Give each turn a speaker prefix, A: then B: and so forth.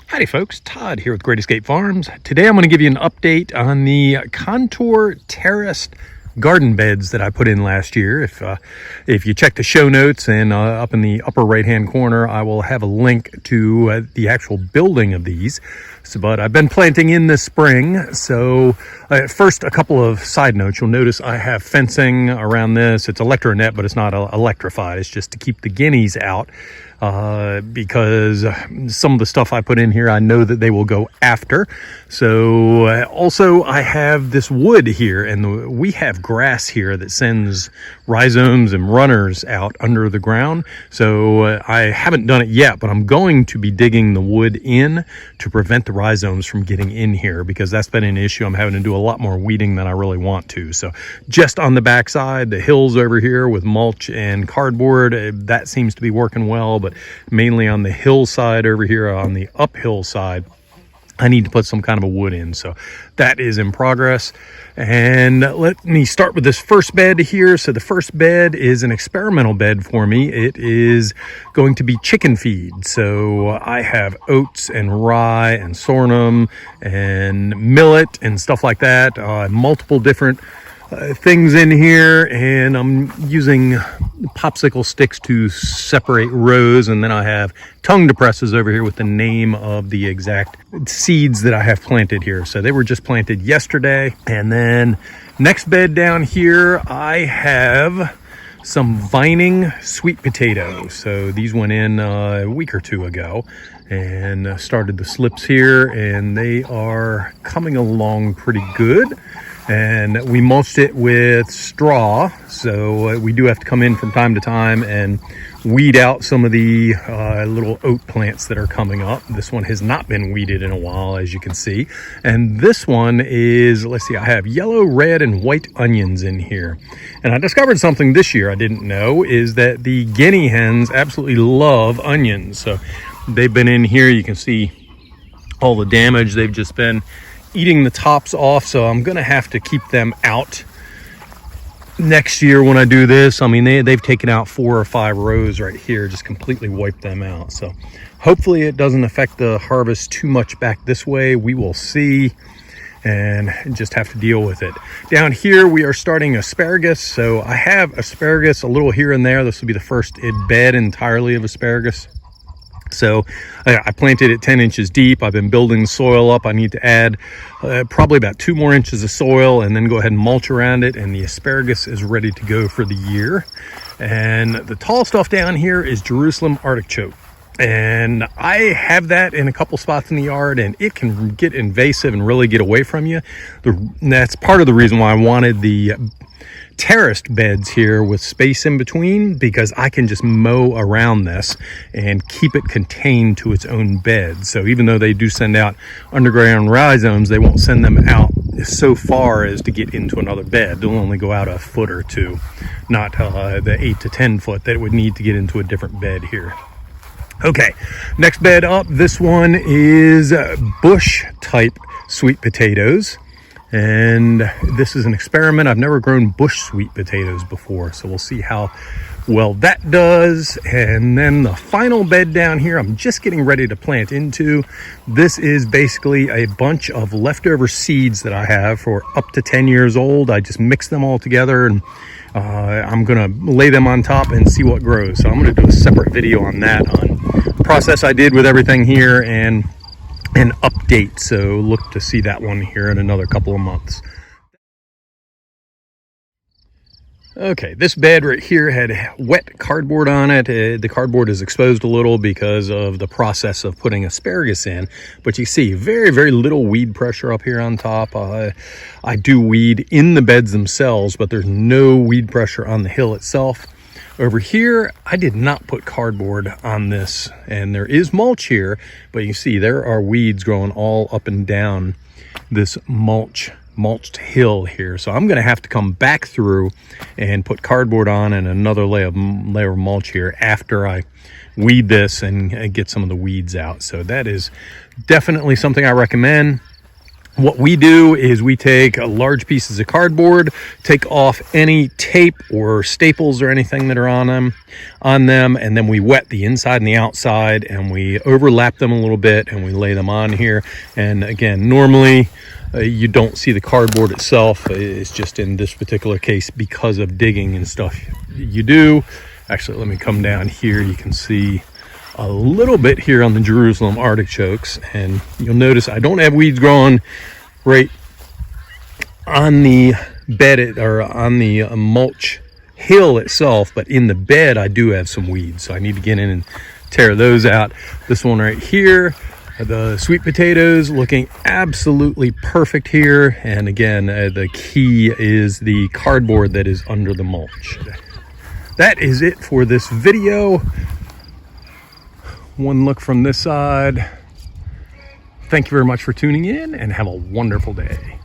A: Howdy folks, Todd here with Great Escape Farms. Today I'm going to give you an update on the Contour Terraced Garden Beds that I put in last year. If you check the show notes and up in the upper right hand corner, I will have a link to the actual building of these. But I've been planting in this spring. So first, a couple of side notes. You'll notice I have fencing around this. It's electronet, but it's not electrified. It's just to keep the guineas out. Because some of the stuff I put in here, I know that they will go after. So also I have this wood here, and we have grass here that sends rhizomes and runners out under the ground. So I haven't done it yet, but I'm going to be digging the wood in to prevent the rhizomes from getting in here, because that's been an issue. I'm having to do a lot more weeding than I really want to. So just on the backside, the hills over here with mulch and cardboard, that seems to be working well, but mainly on the hillside over here, on the uphill side, I need to put some kind of a wood in. So that is in progress. And let me start with this first bed here. So the first bed is an experimental bed for me. It is going to be chicken feed. So I have oats and rye and sorghum and millet and stuff like that. Multiple different things in here, and I'm using popsicle sticks to separate rows, and then I have tongue depressors over here with the name of the exact seeds that I have planted here. So they were just planted yesterday. And then next bed down here, I have some vining sweet potatoes. So these went in a week or two ago and started the slips here, and they are coming along pretty good. And we mulched it with straw, so we do have to come in from time to time and weed out some of the little oat plants that are coming up. This one has not been weeded in a while, as you can see. And this one is, let's see, I have yellow, red, and white onions in here. And I discovered something this year I didn't know, is that the guinea hens absolutely love onions. So they've been in here. You can see all the damage. They've just been eating the tops off, so I'm gonna have to keep them out next year when I do this. I mean, they've taken out 4 or 5 rows right here, just completely wiped them out. So hopefully it doesn't affect the harvest too much back this way. We will see, and just have to deal with it. Down here we are starting asparagus. So I have asparagus a little here and there. This will be the first bed entirely of asparagus. So I planted it 10 inches deep. I've been building soil up. I need to add probably about 2 more inches of soil and then go ahead and mulch around it. And the asparagus is ready to go for the year. And the tall stuff down here is Jerusalem Artichoke. And I have that in a couple spots in the yard, and it can get invasive and really get away from you. That's part of the reason why I wanted the terraced beds here with space in between, because I can just mow around this and keep it contained to its own bed. So even though they do send out underground rhizomes, they won't send them out so far as to get into another bed. They'll only go out a foot or two, not the 8 to 10 foot that it would need to get into a different bed here. Okay, next bed up, this one is bush type sweet potatoes. And this is an experiment. I've never grown bush sweet potatoes before, so we'll see how well that does. And then the final bed down here, I'm just getting ready to plant into. This is basically a bunch of leftover seeds that I have for up to 10 years old. I just mix them all together, and I'm gonna lay them on top and see what grows. So I'm gonna do a separate video on that, on the process I did with everything here, and an update. So look to see that one here in another couple of months. Okay, this bed right here had wet cardboard on it. The cardboard is exposed a little because of the process of putting asparagus in, but you see very, very little weed pressure up here on top. I do weed in the beds themselves, but there's no weed pressure on the hill itself. Over here, I did not put cardboard on this, and there is mulch here, but you see there are weeds growing all up and down this mulched hill here. So I'm going to have to come back through and put cardboard on and another layer of mulch here after I weed this and get some of the weeds out. So that is definitely something I recommend. What we do is we take large pieces of cardboard, take off any tape or staples or anything that are on them, and then we wet the inside and the outside, and we overlap them a little bit, and we lay them on here. And again, normally you don't see the cardboard itself. It's just in this particular case because of digging and stuff you do. Actually, let me come down here. You can see a little bit here on the Jerusalem Artichokes, and you'll notice I don't have weeds growing right on the bed or on the mulch hill itself, but in the bed I do have some weeds, so I need to get in and tear those out. This one right here, the sweet potatoes, looking absolutely perfect here. And again, the key is the cardboard that is under the mulch. That is it for this video. One look from this side. Thank you very much for tuning in, and have a wonderful day.